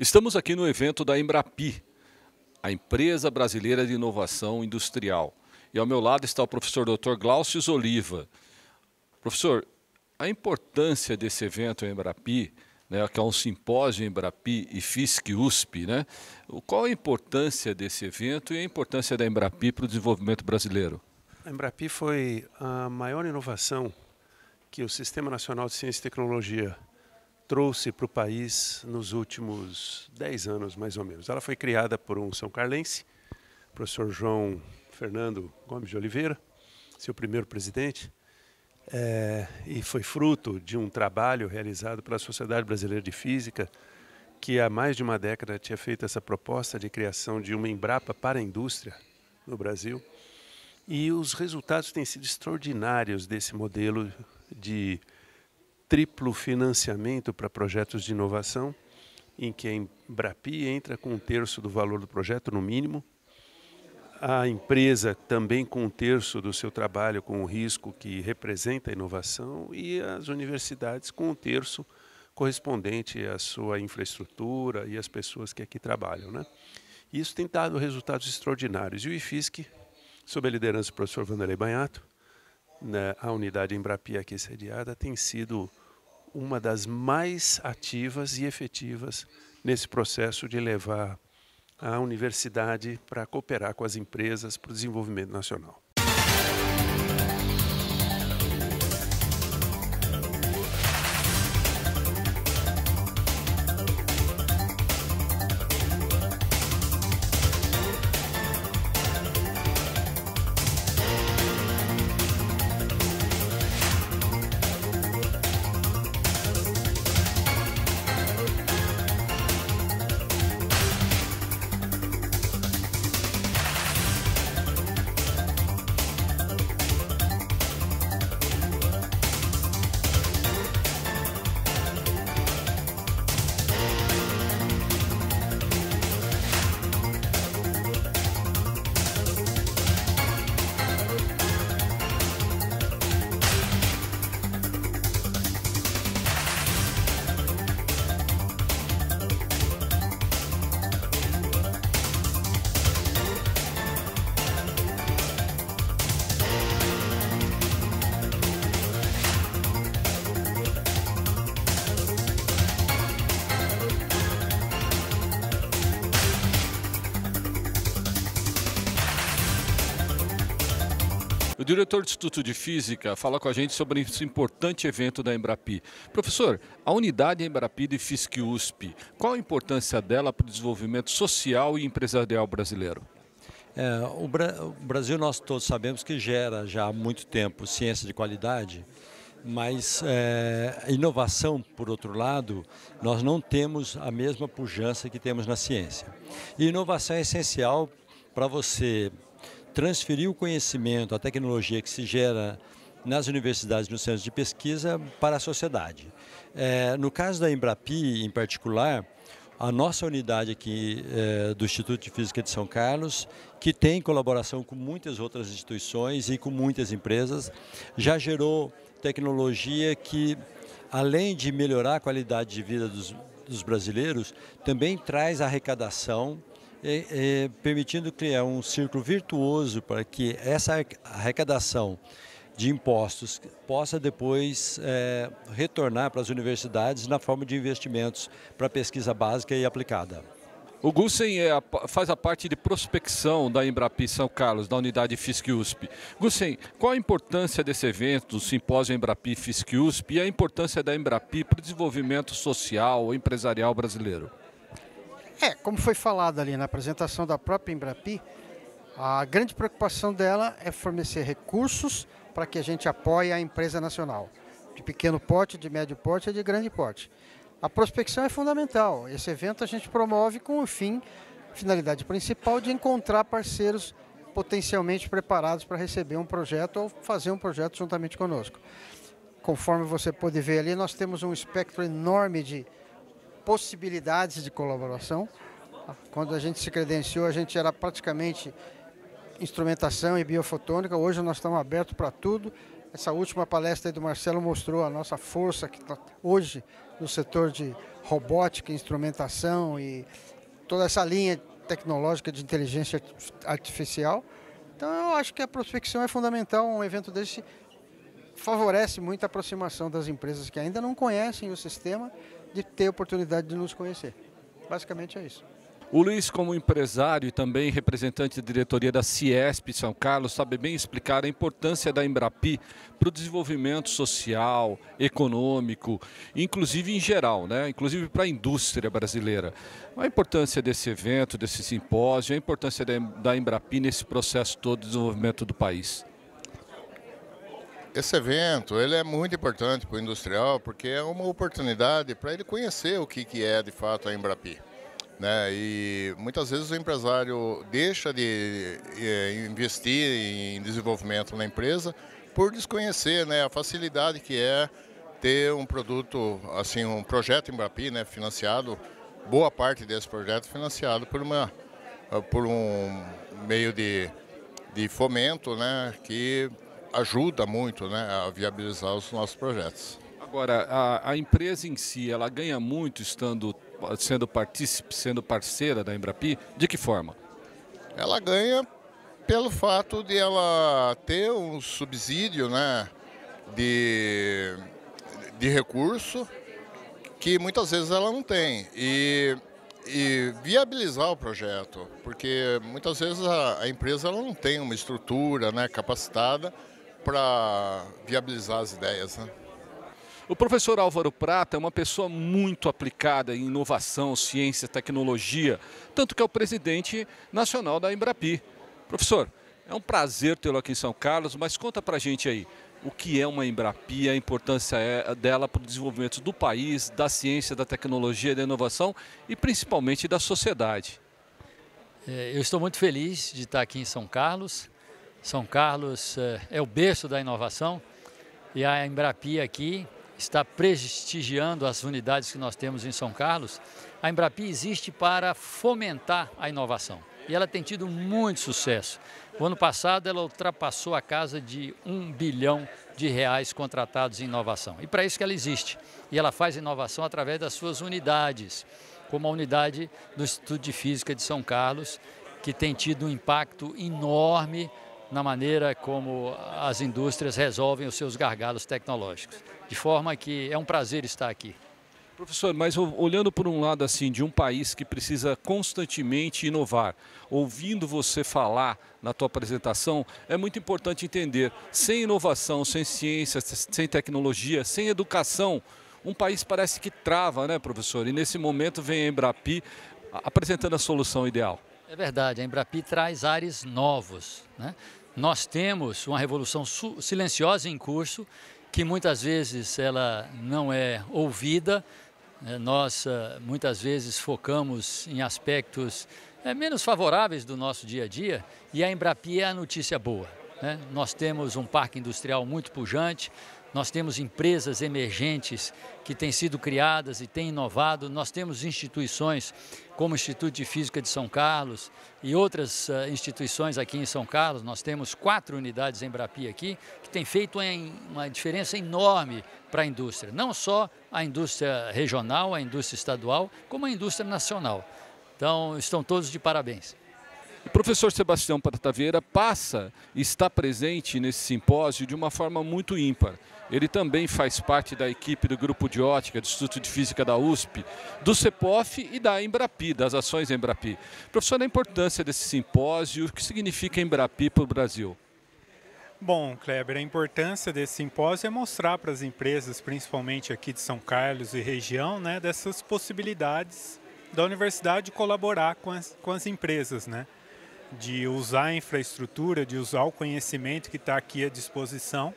Estamos aqui no evento da Embrapi, a Empresa Brasileira de Inovação Industrial. E ao meu lado está o professor Dr. Glaucio Oliva. Professor, a importância desse evento Embrapi, né, que é um simpósio Embrapi e FISC-USP, né? Qual a importância desse evento e a importância da Embrapi para o desenvolvimento brasileiro? A Embrapi foi a maior inovação que o Sistema Nacional de Ciência e Tecnologia trouxe para o país nos últimos 10 anos, mais ou menos. Ela foi criada por um são carlense, o professor João Fernando Gomes de Oliveira, seu primeiro presidente, e foi fruto de um trabalho realizado pela Sociedade Brasileira de Física, que há mais de uma década tinha feito essa proposta de criação de uma Embrapa para a indústria no Brasil. E os resultados têm sido extraordinários desse modelo de triplo financiamento para projetos de inovação, em que a Embrapi entra com 1/3 do valor do projeto, no mínimo. A empresa também com 1/3 do seu trabalho com o risco que representa a inovação, e as universidades com 1/3 correspondente à sua infraestrutura e às pessoas que aqui trabalham, né? Isso tem dado resultados extraordinários. E o IFISC, sob a liderança do professor Vanderlei Banhato, a unidade Embrapi aqui sediada, tem sido uma das mais ativas e efetivas nesse processo de levar a universidade para cooperar com as empresas para o desenvolvimento nacional. O diretor do Instituto de Física fala com a gente sobre esse importante evento da Embrapi. Professor, a unidade Embrapi de FISC-USP, qual a importância dela para o desenvolvimento social e empresarial brasileiro? O Brasil, nós todos sabemos que gera já há muito tempo ciência de qualidade, mas inovação, por outro lado, nós não temos a mesma pujança que temos na ciência. E inovação é essencial para você transferir o conhecimento, a tecnologia que se gera nas universidades e nos centros de pesquisa para a sociedade. No caso da Embrapi, em particular, a nossa unidade aqui do Instituto de Física de São Carlos, que tem colaboração com muitas outras instituições e com muitas empresas, já gerou tecnologia que, além de melhorar a qualidade de vida dos brasileiros, também traz arrecadação, permitindo criar um círculo virtuoso para que essa arrecadação de impostos possa depois retornar para as universidades na forma de investimentos para pesquisa básica e aplicada. O Gussen faz a parte de prospecção da Embrapi São Carlos, da unidade FISC-USP. Gussen, qual a importância desse evento, do simpósio Embrapi FISC-USP, e a importância da Embrapi para o desenvolvimento social ou empresarial brasileiro? Como foi falado ali na apresentação da própria Embrapi, a grande preocupação dela é fornecer recursos para que a gente apoie a empresa nacional, de pequeno porte, de médio porte e de grande porte. A prospecção é fundamental. Esse evento a gente promove com o finalidade principal de encontrar parceiros potencialmente preparados para receber um projeto ou fazer um projeto juntamente conosco. Conforme você pode ver ali, nós temos um espectro enorme de possibilidades de colaboração. Quando a gente se credenciou, a gente era praticamente instrumentação e biofotônica. Hoje nós estamos abertos para tudo. Essa última palestra aí do Marcelo mostrou a nossa força que tá hoje no setor de robótica, instrumentação e toda essa linha tecnológica de inteligência artificial. Então eu acho que a prospecção é fundamental. Um evento desse favorece muito a aproximação das empresas que ainda não conhecem o sistema de ter a oportunidade de nos conhecer. Basicamente é isso. O Luiz, como empresário e também representante da diretoria da Ciesp São Carlos, sabe bem explicar a importância da Embrapi para o desenvolvimento social, econômico, inclusive em geral, né? Inclusive para a indústria brasileira. A importância desse evento, desse simpósio, a importância da Embrapi nesse processo todo de desenvolvimento do país. Esse evento ele é muito importante para o industrial porque é uma oportunidade para ele conhecer o que é de fato a Embrapi. Né? E muitas vezes o empresário deixa de investir em desenvolvimento na empresa por desconhecer, né, a facilidade que é ter um produto, assim, um projeto Embrapi, né, financiado, boa parte desse projeto financiado por um meio de fomento, né, que ajuda muito, né, a viabilizar os nossos projetos. Agora, a empresa em si, ela ganha muito sendo partícipe, sendo parceira da Embrapi? De que forma? Ela ganha pelo fato de ela ter um subsídio, né, de recurso que muitas vezes ela não tem e viabilizar o projeto, porque muitas vezes a empresa ela não tem uma estrutura, né, capacitada para viabilizar as ideias, né? O professor Álvaro Prata é uma pessoa muito aplicada em inovação, ciência, tecnologia, tanto que é o presidente nacional da Embrapi. Professor, é um prazer tê-lo aqui em São Carlos, mas conta pra gente aí, o que é uma Embrapi, a importância dela para o desenvolvimento do país, da ciência, da tecnologia, da inovação e principalmente da sociedade. Eu estou muito feliz de estar aqui em São Carlos. São Carlos é o berço da inovação e a Embrapi aqui está prestigiando as unidades que nós temos em São Carlos. A Embrapi existe para fomentar a inovação e ela tem tido muito sucesso. O ano passado ela ultrapassou a casa de R$1 bilhão contratados em inovação. E para isso que ela existe. E ela faz inovação através das suas unidades, como a unidade do Instituto de Física de São Carlos, que tem tido um impacto enorme na maneira como as indústrias resolvem os seus gargalos tecnológicos. De forma que é um prazer estar aqui. Professor, mas olhando por um lado assim, de um país que precisa constantemente inovar, ouvindo você falar na tua apresentação, é muito importante entender, sem inovação, sem ciência, sem tecnologia, sem educação, um país parece que trava, né, professor? E nesse momento vem a Embrapi apresentando a solução ideal. É verdade, a Embrapi traz ares novos, né? Nós temos uma revolução silenciosa em curso, que muitas vezes ela não é ouvida. Nós muitas vezes focamos em aspectos menos favoráveis do nosso dia a dia e a Embrapi é a notícia boa, né? Nós temos um parque industrial muito pujante, nós temos empresas emergentes que têm sido criadas e têm inovado, nós temos instituições como o Instituto de Física de São Carlos e outras instituições aqui em São Carlos. Nós temos 4 unidades Embrapi aqui que têm feito uma diferença enorme para a indústria, não só a indústria regional, a indústria estadual, como a indústria nacional. Então, estão todos de parabéns. O professor Sebastião Prata Vieira está presente nesse simpósio de uma forma muito ímpar. Ele também faz parte da equipe do Grupo de Ótica, do Instituto de Física da USP, do CEPOF e da Embrapi, das ações Embrapi. Professor, a importância desse simpósio, o que significa Embrapi para o Brasil? Bom, Kleber, a importância desse simpósio é mostrar para as empresas, principalmente aqui de São Carlos e região, né, dessas possibilidades da universidade de colaborar com as empresas, né? De usar a infraestrutura, de usar o conhecimento que está aqui à disposição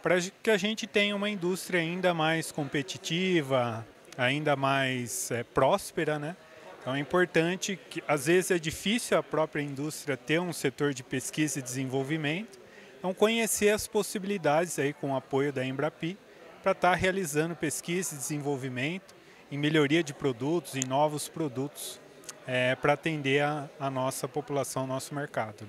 para que a gente tenha uma indústria ainda mais competitiva, ainda mais próspera, né? Então é importante que, às vezes é difícil a própria indústria ter um setor de pesquisa e desenvolvimento, então conhecer as possibilidades aí com o apoio da Embrapi para estar realizando pesquisa e desenvolvimento em melhoria de produtos, em novos produtos, para atender a nossa população, nosso mercado.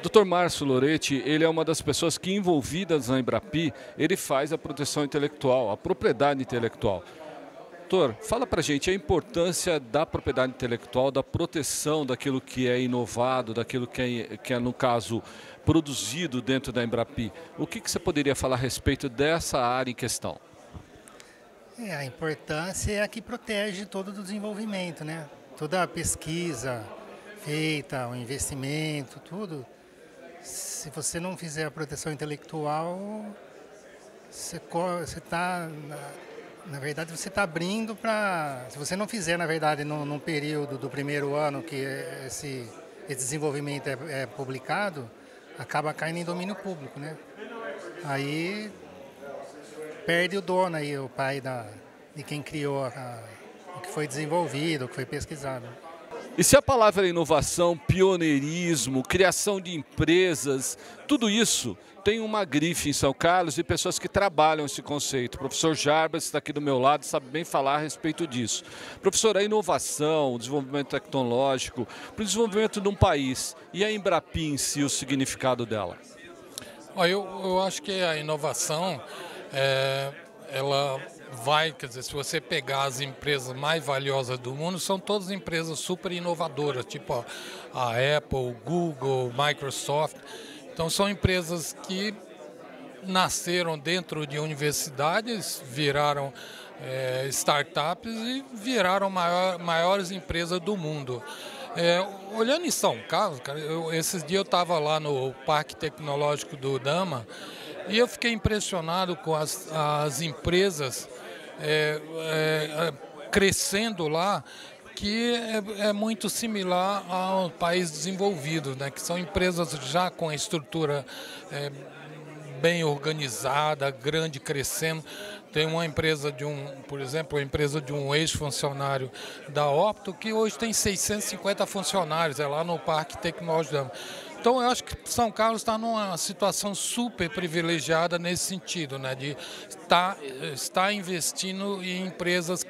Dr. Márcio Loretti, ele é uma das pessoas que, envolvidas na Embrapi, ele faz a proteção intelectual, a propriedade intelectual. Doutor, fala para a gente a importância da propriedade intelectual, da proteção daquilo que é inovado, daquilo que é no caso, produzido dentro da Embrapi. O que você poderia falar a respeito dessa área em questão? A importância é a que protege todo o desenvolvimento, né? Toda a pesquisa feita, o investimento, tudo. Se você não fizer a proteção intelectual, você está... Na verdade, você está abrindo para... Se você não fizer, na verdade, num período do primeiro ano que esse desenvolvimento é publicado, acaba caindo em domínio público, né? Aí perde o dono, aí, o pai de quem criou o que foi desenvolvido, o que foi pesquisado. E se a palavra é inovação, pioneirismo, criação de empresas, tudo isso tem uma grife em São Carlos e pessoas que trabalham esse conceito. O professor Jarbas está aqui do meu lado, sabe bem falar a respeito disso. Professor, a inovação, o desenvolvimento tecnológico, para o desenvolvimento de um país e a Embrapi em si, o significado dela? Eu acho que a inovação, ela vai, quer dizer, se você pegar as empresas mais valiosas do mundo, são todas empresas super inovadoras, tipo a Apple, Google, Microsoft. Então são empresas que nasceram dentro de universidades, viraram startups e viraram maiores empresas do mundo. Olhando em São Carlos, cara, esses dias eu estava lá no Parque Tecnológico do Dama e eu fiquei impressionado com as empresas crescendo lá, que é muito similar ao país desenvolvido, né? Que são empresas já com a estrutura bem organizada, grande, crescendo. Tem uma empresa por exemplo, a empresa de um ex-funcionário da Opto, que hoje tem 650 funcionários, é lá no Parque Tecnológico. Então, eu acho que São Carlos está numa situação super privilegiada nesse sentido, né, de estar investindo em empresas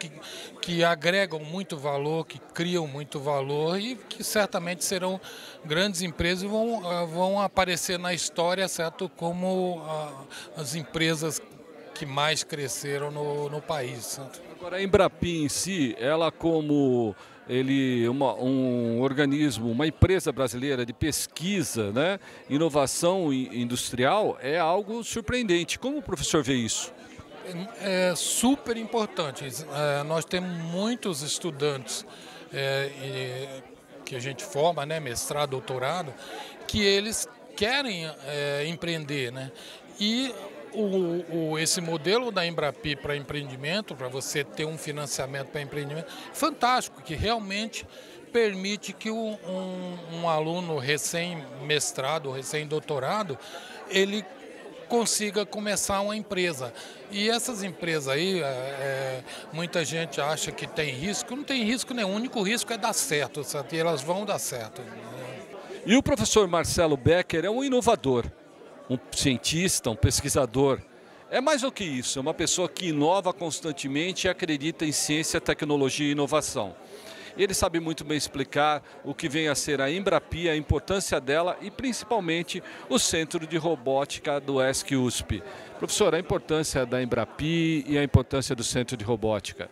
que agregam muito valor, que criam muito valor e que certamente serão grandes empresas e vão aparecer na história, certo, como as empresas que mais cresceram no país. Certo? Agora, a Embrapi em si, ela como um organismo, uma empresa brasileira de pesquisa, né, inovação industrial, é algo surpreendente. Como o professor vê isso? É super importante. Nós temos muitos estudantes que a gente forma, né, mestrado, doutorado, que eles querem empreender, né? E esse modelo da Embrapi para empreendimento, para você ter um financiamento para empreendimento, fantástico, que realmente permite que um aluno recém-mestrado, recém-doutorado, ele consiga começar uma empresa. E essas empresas aí, muita gente acha que tem risco, não tem risco nenhum, o único risco é dar certo, certo? E elas vão dar certo. E o professor Marcelo Becker é um inovador, um cientista, um pesquisador. É mais do que isso, é uma pessoa que inova constantemente e acredita em ciência, tecnologia e inovação. Ele sabe muito bem explicar o que vem a ser a Embrapi, a importância dela e principalmente o Centro de Robótica do ESC-USP. Professor, a importância da Embrapi e a importância do Centro de Robótica.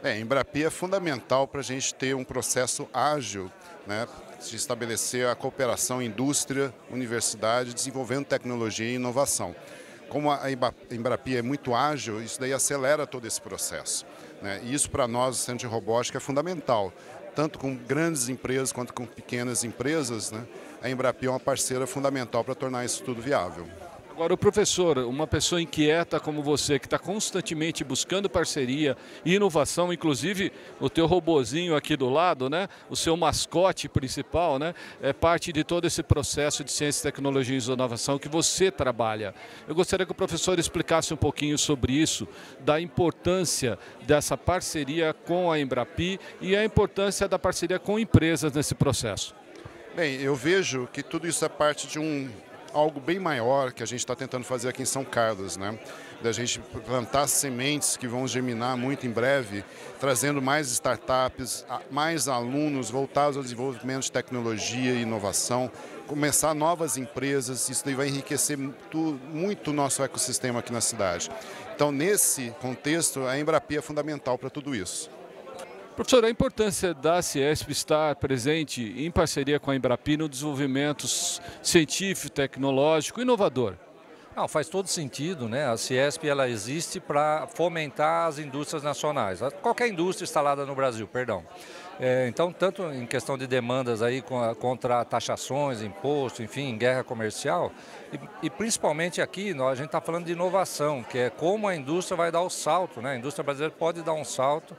A Embrapi é fundamental para a gente ter um processo ágil, né, de estabelecer a cooperação indústria, universidade, desenvolvendo tecnologia e inovação. Como a Embrapi é muito ágil, isso daí acelera todo esse processo, né? E isso para nós, o Centro de Robótica, é fundamental, tanto com grandes empresas quanto com pequenas empresas, né? A Embrapi é uma parceira fundamental para tornar isso tudo viável. Agora, o professor, uma pessoa inquieta como você, que está constantemente buscando parceria e inovação, inclusive o teu robozinho aqui do lado, né? O seu mascote principal, né? É parte de todo esse processo de ciência, tecnologia e inovação que você trabalha. Eu gostaria que o professor explicasse um pouquinho sobre isso, da importância dessa parceria com a Embrapi e a importância da parceria com empresas nesse processo. Bem, eu vejo que tudo isso é parte de algo bem maior que a gente está tentando fazer aqui em São Carlos, né? Da gente plantar sementes que vão germinar muito em breve, trazendo mais startups, mais alunos voltados ao desenvolvimento de tecnologia e inovação, começar novas empresas, isso daí vai enriquecer muito o nosso ecossistema aqui na cidade. Então, nesse contexto, a Embrapi é fundamental para tudo isso. Professor, a importância da Ciesp estar presente em parceria com a Embrapi no desenvolvimento científico, tecnológico e inovador. Não, faz todo sentido, né? A Ciesp ela existe para fomentar as indústrias nacionais, qualquer indústria instalada no Brasil, perdão. Então, tanto em questão de demandas aí contra taxações, imposto, enfim, guerra comercial, e principalmente aqui a gente está falando de inovação, que é como a indústria vai dar o salto, né? A indústria brasileira pode dar um salto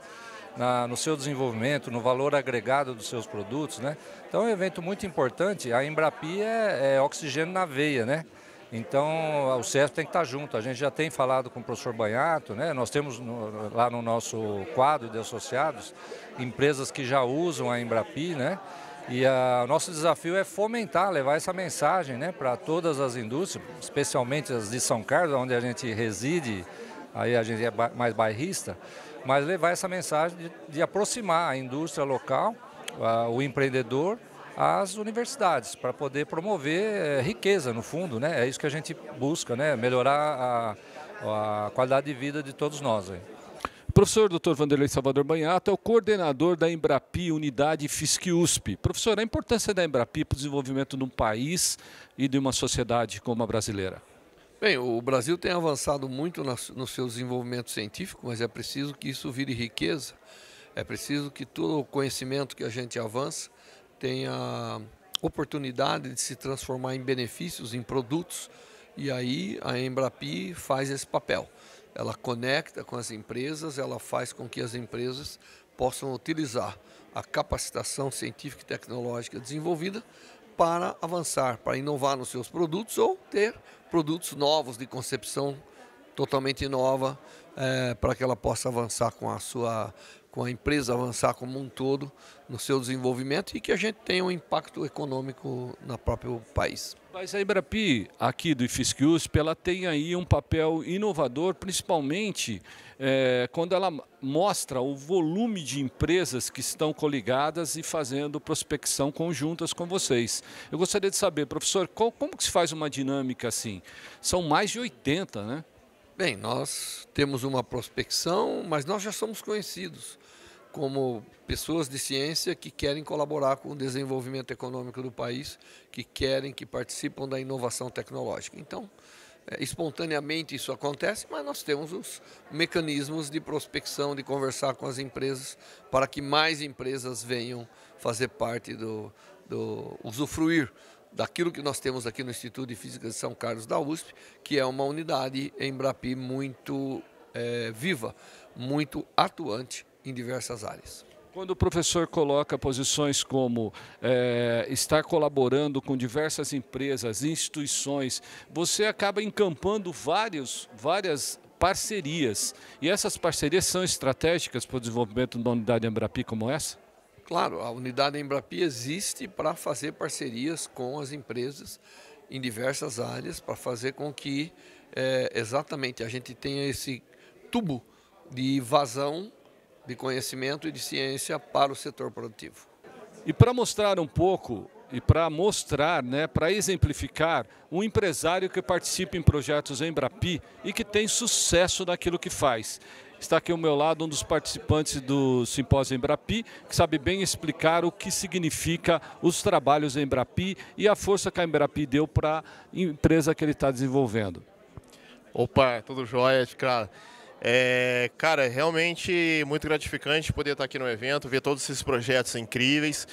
no seu desenvolvimento, no valor agregado dos seus produtos, né? Então é um evento muito importante. A Embrapi é oxigênio na veia, né? Então o Ciesp tem que estar junto. A gente já tem falado com o professor Banhato, né? Nós temos lá no nosso quadro de associados empresas que já usam a Embrapi, né? E o nosso desafio é fomentar, levar essa mensagem, né, para todas as indústrias, especialmente as de São Carlos, onde a gente reside, aí a gente é mais bairrista, mas levar essa mensagem de aproximar a indústria local, o empreendedor, às universidades, para poder promover riqueza, no fundo, né? É isso que a gente busca, né? Melhorar a qualidade de vida de todos nós. Aí. O professor Dr. Vanderlei Salvador Banhato é o coordenador da Embrapi Unidade FISC-USP. Professor, a importância da Embrapi para o desenvolvimento de um país e de uma sociedade como a brasileira? Bem, o Brasil tem avançado muito no seu desenvolvimento científico, mas é preciso que isso vire riqueza. É preciso que todo o conhecimento que a gente avança tenha oportunidade de se transformar em benefícios, em produtos, e aí a Embrapi faz esse papel. Ela conecta com as empresas, ela faz com que as empresas possam utilizar a capacitação científica e tecnológica desenvolvida para avançar, para inovar nos seus produtos ou ter produtos novos de concepção totalmente nova, para que ela possa avançar com a empresa avançar como um todo no seu desenvolvimento e que a gente tenha um impacto econômico no próprio país. Mas a Embrapi, aqui do IFSC-USP, ela tem aí um papel inovador, principalmente quando ela mostra o volume de empresas que estão coligadas e fazendo prospecção conjuntas com vocês. Eu gostaria de saber, professor, como que se faz uma dinâmica assim? São mais de 80, né? Bem, nós temos uma prospecção, mas nós já somos conhecidos como pessoas de ciência que querem colaborar com o desenvolvimento econômico do país, que participam da inovação tecnológica. Então, espontaneamente isso acontece, mas nós temos os mecanismos de prospecção, de conversar com as empresas, para que mais empresas venham fazer parte usufruir daquilo que nós temos aqui no Instituto de Física de São Carlos da USP, que é uma unidade Embrapi muito viva, muito atuante em diversas áreas. Quando o professor coloca posições como estar colaborando com diversas empresas, instituições, você acaba encampando várias parcerias. E essas parcerias são estratégicas para o desenvolvimento de uma unidade Embrapi como essa? Claro, a unidade Embrapi existe para fazer parcerias com as empresas em diversas áreas, para fazer com que exatamente a gente tenha esse tubo de vazão de conhecimento e de ciência para o setor produtivo. E para mostrar um pouco, e para mostrar, né, para exemplificar, um empresário que participa em projetos Embrapi e que tem sucesso naquilo que faz. Está aqui ao meu lado um dos participantes do Simpósio Embrapi, que sabe bem explicar o que significa os trabalhos Embrapi e a força que a Embrapi deu para a empresa que ele está desenvolvendo. Opa, tudo jóia, cara. Cara, é realmente muito gratificante poder estar aqui no evento, ver todos esses projetos incríveis.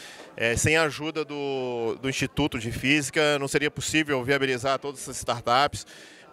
Sem a ajuda do Instituto de Física, não seria possível viabilizar todas essas startups.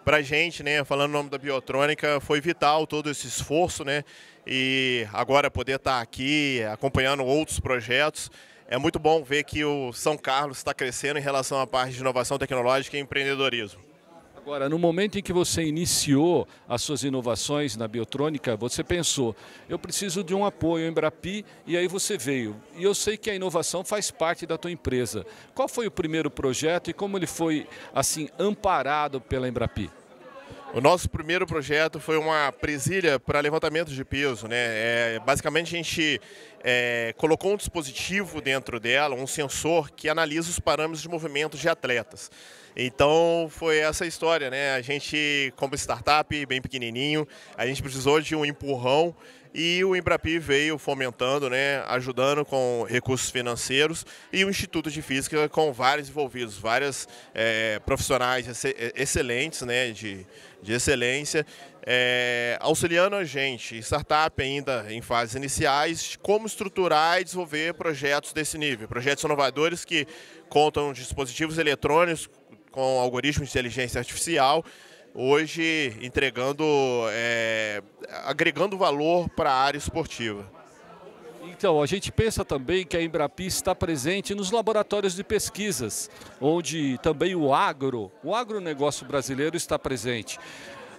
Para a gente, né, falando o nome da Biotrônica, foi vital todo esse esforço, né, e agora poder estar aqui acompanhando outros projetos. É muito bom ver que o São Carlos está crescendo em relação à parte de inovação tecnológica e empreendedorismo. Agora, no momento em que você iniciou as suas inovações na Biotrônica, você pensou, eu preciso de um apoio Embrapi, e aí você veio. E eu sei que a inovação faz parte da tua empresa. Qual foi o primeiro projeto e como ele foi assim amparado pela Embrapi? O nosso primeiro projeto foi uma presilha para levantamento de peso, né? Basicamente a gente colocou um dispositivo dentro dela, um sensor que analisa os parâmetros de movimento de atletas. Então foi essa história, né? A gente, como startup bem pequenininho, a gente precisou de um empurrão e o Embrapi veio fomentando, né, ajudando com recursos financeiros, e o Instituto de Física com vários envolvidos, vários profissionais excelentes, né, de excelência, auxiliando a gente, startup ainda em fases iniciais, como estruturar e desenvolver projetos desse nível, projetos inovadores que contam dispositivos eletrônicos com algoritmos de inteligência artificial, hoje entregando, agregando valor para a área esportiva. Então, a gente pensa também que a Embrapi está presente nos laboratórios de pesquisas, onde também o agronegócio brasileiro está presente.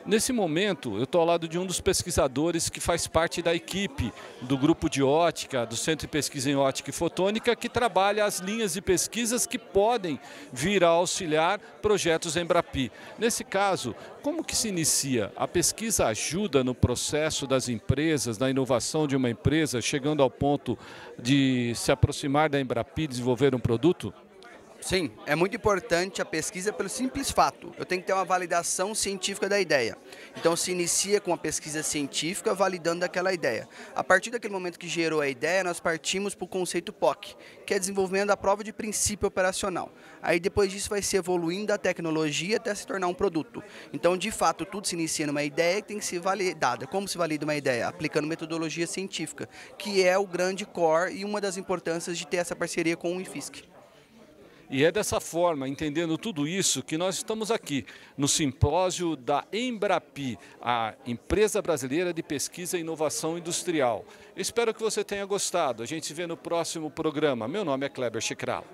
Nesse momento, eu estou ao lado de um dos pesquisadores que faz parte da equipe do grupo de ótica, do Centro de Pesquisa em Ótica e Fotônica, que trabalha as linhas de pesquisas que podem vir a auxiliar projetos Embrapi. Nesse caso, como que se inicia? A pesquisa ajuda no processo das empresas, na inovação de uma empresa, chegando ao ponto de se aproximar da Embrapi e desenvolver um produto? Sim, é muito importante a pesquisa pelo simples fato. Eu tenho que ter uma validação científica da ideia. Então se inicia com a pesquisa científica validando aquela ideia. A partir daquele momento que gerou a ideia, nós partimos para o conceito POC, que é desenvolvimento da prova de princípio operacional. Aí depois disso vai se evoluindo a tecnologia até se tornar um produto. Então de fato tudo se inicia numa ideia que tem que ser validada. Como se valida uma ideia? Aplicando metodologia científica, que é o grande core e uma das importâncias de ter essa parceria com o IFISC. E é dessa forma, entendendo tudo isso, que nós estamos aqui no simpósio da Embrapi, a Empresa Brasileira de Pesquisa e Inovação Industrial. Eu espero que você tenha gostado. A gente se vê no próximo programa. Meu nome é Kleber Chicrala.